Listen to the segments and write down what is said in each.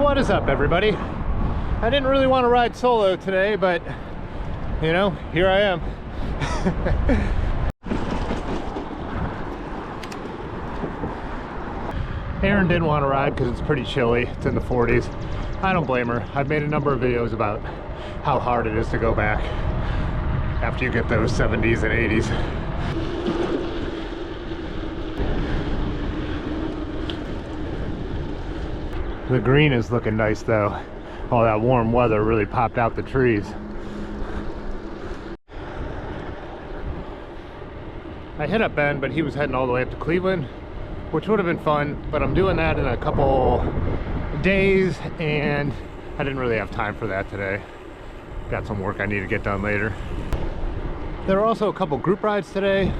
What is up, everybody? I didn't really want to ride solo today, but you know, here I am. Erin didn't want to ride because it's pretty chilly. It's in the 40s. I don't blame her. I've made a number of videos about how hard it is to go back after you get those 70s and 80s. The green is looking nice though. All that warm weather really popped out the trees. I hit up Ben, but he was heading all the way up to Cleveland, which would have been fun, but I'm doing that in a couple days and I didn't really have time for that today. Got some work I need to get done later. There are also a couple group rides today.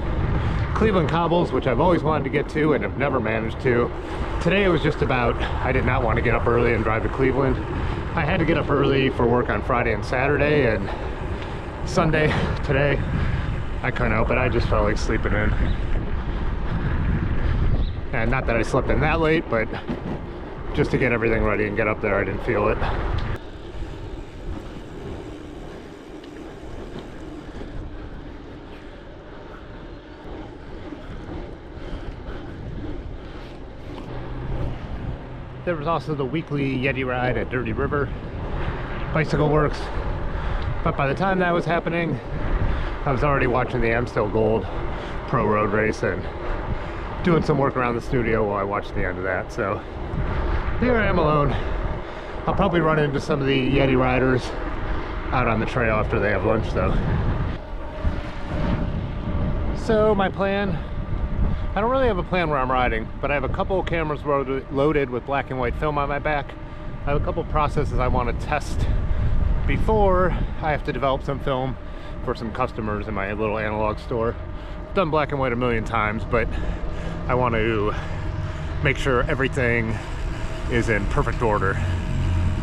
Cleveland Cobbles, which I've always wanted to get to and have never managed to. Today it was just about, I did not want to get up early and drive to Cleveland. I had to get up early for work on Friday and Saturday, and Sunday, today, I couldn't help it. I just felt like sleeping in. And not that I slept in that late, but just to get everything ready and get up there, I didn't feel it. There was also the weekly Yeti ride at Dirty River Bicycle Works, but by the time that was happening, I was already watching the Amstel Gold Pro Road Race and doing some work around the studio while I watched the end of that. So here I am alone. I'll probably run into some of the Yeti riders out on the trail after they have lunch though. So my plan, I don't really have a plan where I'm riding, but I have a couple of cameras loaded with black and white film on my back. I have a couple of processes I want to test before I have to develop some film for some customers in my little analog store. I've done black and white a million times, but I want to make sure everything is in perfect order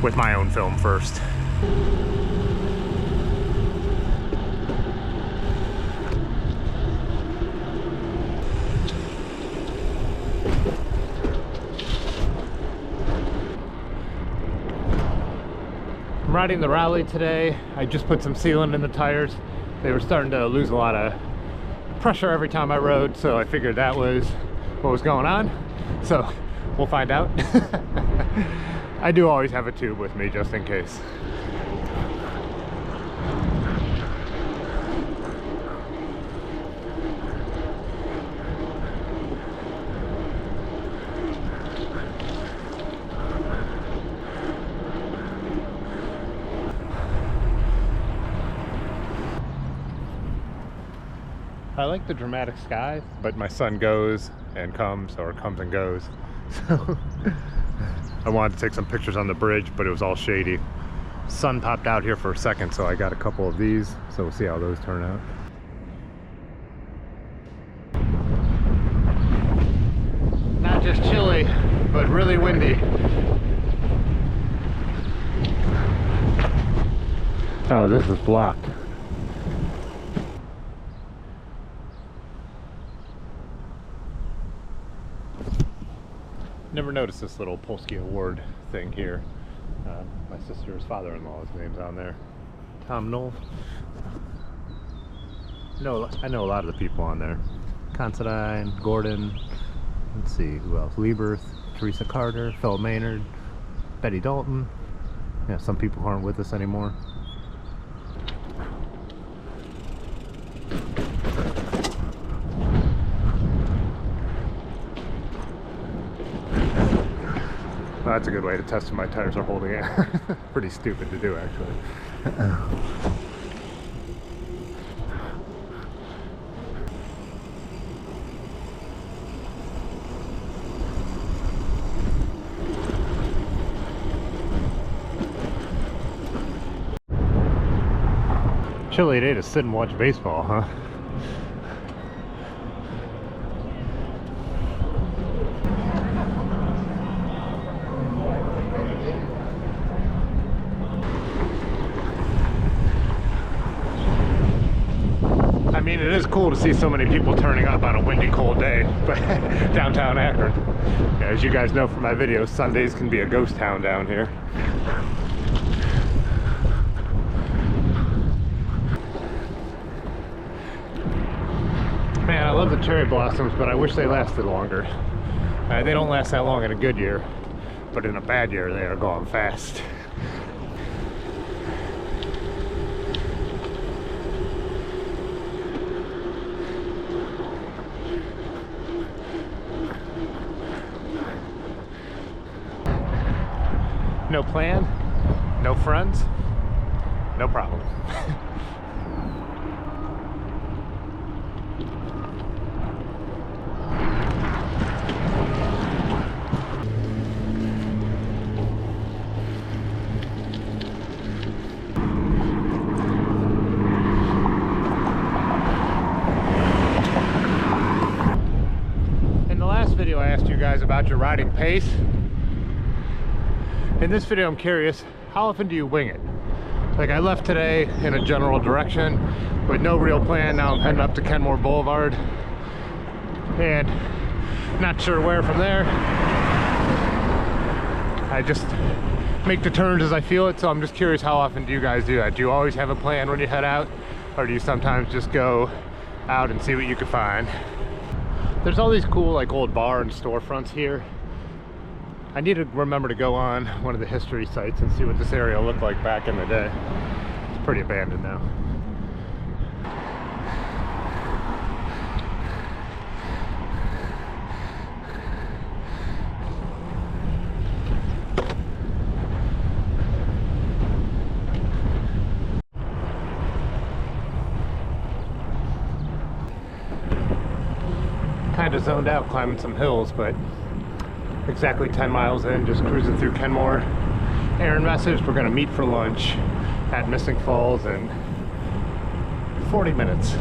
with my own film first. I'm riding the Raleigh today. I just put some sealant in the tires. They were starting to lose a lot of pressure every time I rode, so I figured that was what was going on. So we'll find out. I do always have a tube with me just in case. I like the dramatic sky, but my son goes and comes, or comes and goes. So I wanted to take some pictures on the bridge, but it was all shady. Sun popped out here for a second, so I got a couple of these, so we'll see how those turn out. Not just chilly, but really windy. Oh, this is blocked. Never noticed this little Polsky Award thing here. My sister's father-in-law's name's on there. Tom Knoll. No, I know a lot of the people on there. Considine, Gordon, let's see, who else? Lieberth, Teresa Carter, Phil Maynard, Betty Dalton. Yeah, some people who aren't with us anymore. Well, that's a good way to test if my tires are holding it. Pretty stupid to do, actually. Chilly day to sit and watch baseball, huh? I mean, it is cool to see so many people turning up on a windy, cold day, but downtown Akron. Yeah, as you guys know from my videos, Sundays can be a ghost town down here. Man, I love the cherry blossoms, but I wish they lasted longer. They don't last that long in a good year, but in a bad year, they are gone fast. No plan, no friends, no problem. In the last video, I asked you guys about your riding pace. In this video, I'm curious, how often do you wing it? Like, I left today in a general direction with no real plan. Now I'm heading up to Kenmore Boulevard and not sure where from there. I just make the turns as I feel it, so I'm just curious, how often do you guys do that? Do you always have a plan when you head out, or do you sometimes just go out and see what you can find? There's all these cool like old bar and storefronts here. I need to remember to go on one of the history sites and see what this area looked like back in the day. It's pretty abandoned now. Kind of zoned out climbing some hills, but exactly 10 miles in, just cruising through Kenmore. Aaron messaged we're gonna meet for lunch at Missing Falls in 40 minutes.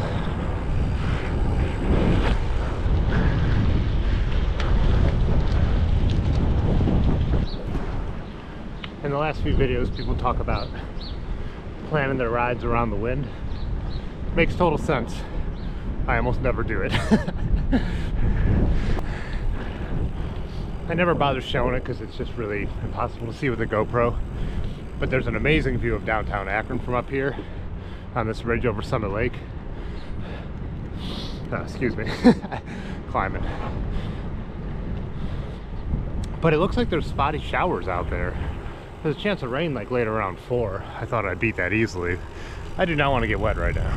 In the last few videos, people talk about planning their rides around the wind. Makes total sense. I almost never do it. I never bother showing it because it's just really impossible to see with a GoPro. But there's an amazing view of downtown Akron from up here on this ridge over Summit Lake. Excuse me, climbing. But it looks like there's spotty showers out there. There's a chance of rain like later around 4. I thought I'd beat that easily. I do not want to get wet right now.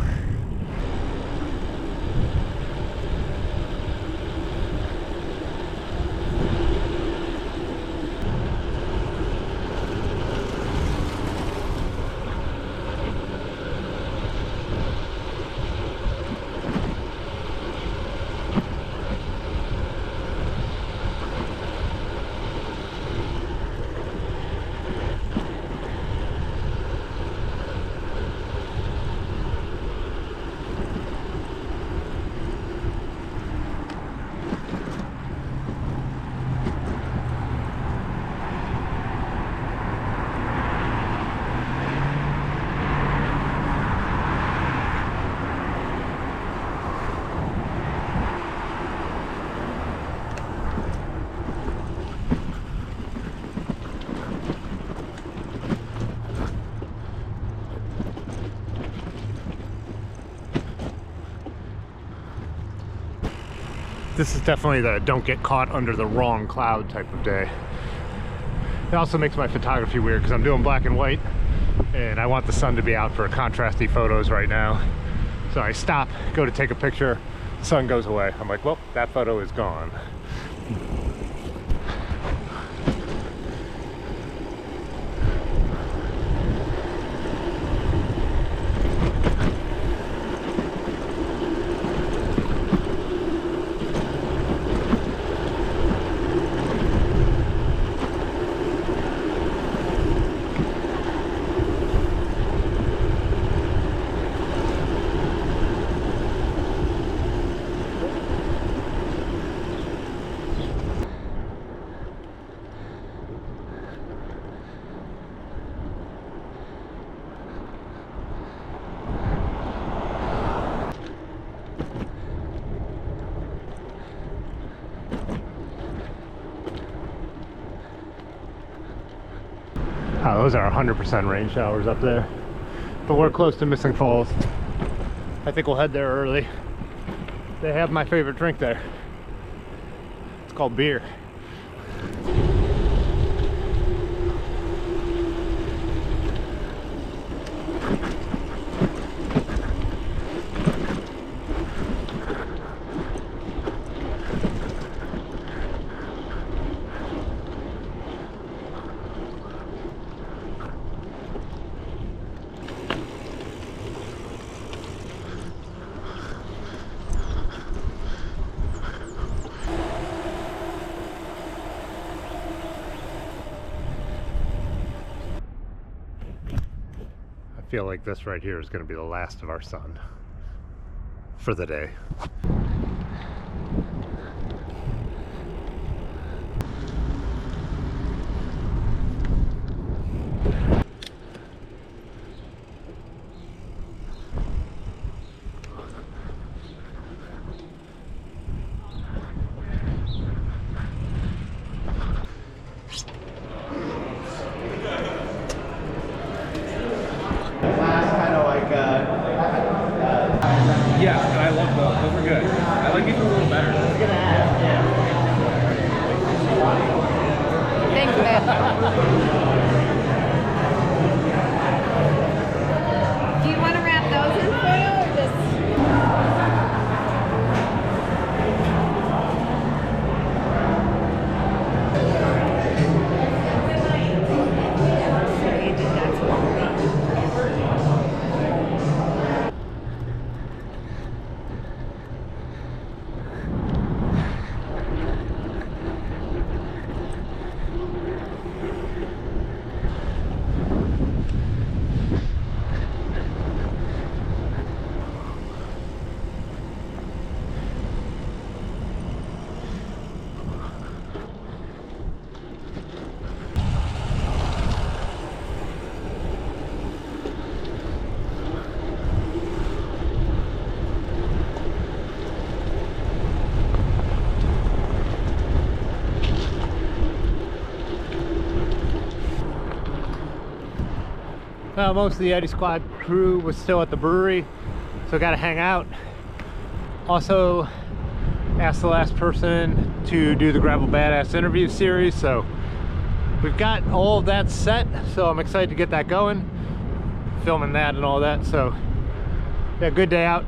This is definitely the don't get caught under the wrong cloud type of day. It also makes my photography weird because I'm doing black and white and I want the sun to be out for contrasty photos right now. So I stop, go to take a picture, the sun goes away. I'm like, well, that photo is gone. Oh, those are 100% rain showers up there. But we're close to Missing Falls. I think we'll head there early. They have my favorite drink there. It's called beer. I feel like this right here is going to be the last of our sun for the day. Yeah, and I love those. Those are good. I like these ones a little better. Thanks, man. Do you want to wrap those in foil or just? Most of the Eddie Squad crew was still at the brewery, so got to hang out. Also asked the last person to do the Gravel Badass interview series, so we've got all of that set, so I'm excited to get that going, filming that and all that. So yeah, good day out.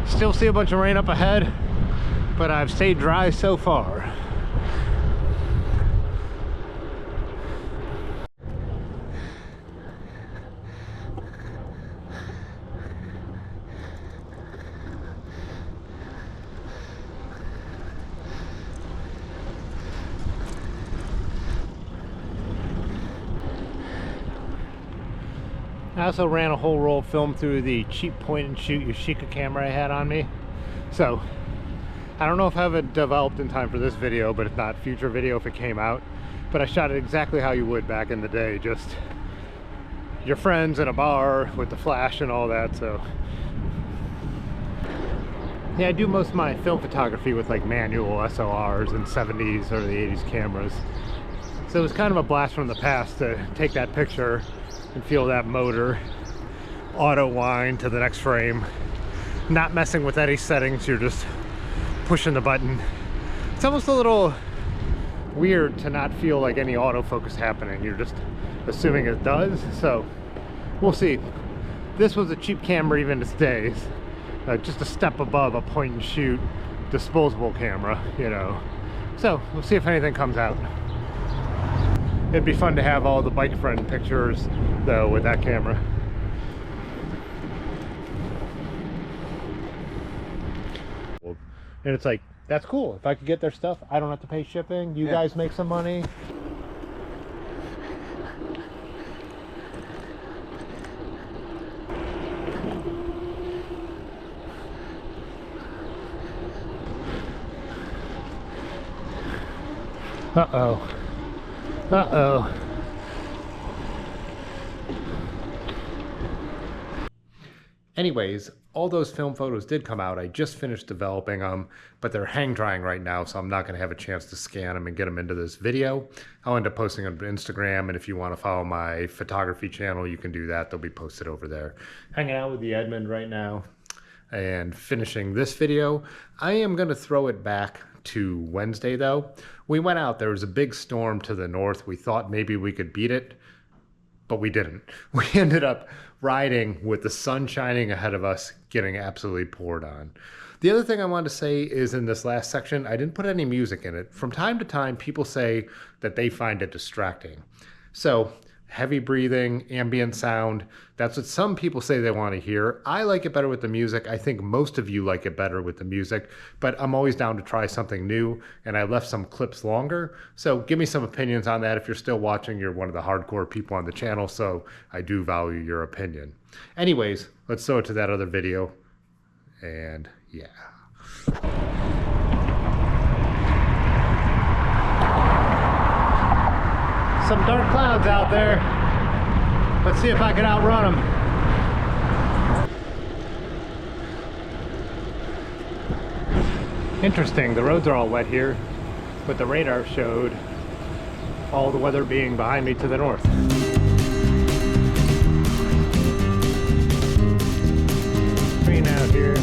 Still see a bunch of rain up ahead, but I've stayed dry so far. I also ran a whole roll of film through the cheap point and shoot Yashica camera I had on me. So I don't know if I have it developed in time for this video, but if not, future video if it came out. But I shot it exactly how you would back in the day, just your friends in a bar with the flash and all that. So yeah, I do most of my film photography with like manual SLRs and 70s or the 80s cameras. So it was kind of a blast from the past to take that picture and feel that motor auto wind to the next frame, not messing with any settings. You're just pushing the button. It's almost a little weird to not feel like any autofocus happening. You're just assuming it does. So we'll see. This was a cheap camera even today, just a step above a point and shoot disposable camera, you know. So we'll see if anything comes out. It'd be fun to have all the bike friend pictures though with that camera. And it's like, that's cool. If I could get their stuff, I don't have to pay shipping. You guys make some money. Uh-oh. Uh-oh. Anyways, all those film photos did come out. I just finished developing them, but they're hang drying right now, so I'm not going to have a chance to scan them and get them into this video. I'll end up posting them on Instagram, and if you want to follow my photography channel, you can do that. They'll be posted over there. Hanging out with the Edmund right now and finishing this video. I am going to throw it back to Wednesday though. We went out, there was a big storm to the north. We thought maybe we could beat it, but we didn't. We ended up riding with the sun shining ahead of us, getting absolutely poured on. The other thing I wanted to say is in this last section, I didn't put any music in it. From time to time, people say that they find it distracting. So heavy breathing, ambient sound, that's what some people say they want to hear. I like it better with the music. I think most of you like it better with the music, but I'm always down to try something new, and I left some clips longer. So give me some opinions on that. If you're still watching, you're one of the hardcore people on the channel, so I do value your opinion. Anyways, let's throw it to that other video, and yeah. Some dark clouds out there. Let's see if I can outrun them. Interesting, the roads are all wet here, but the radar showed all the weather being behind me to the north. Green out here.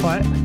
What?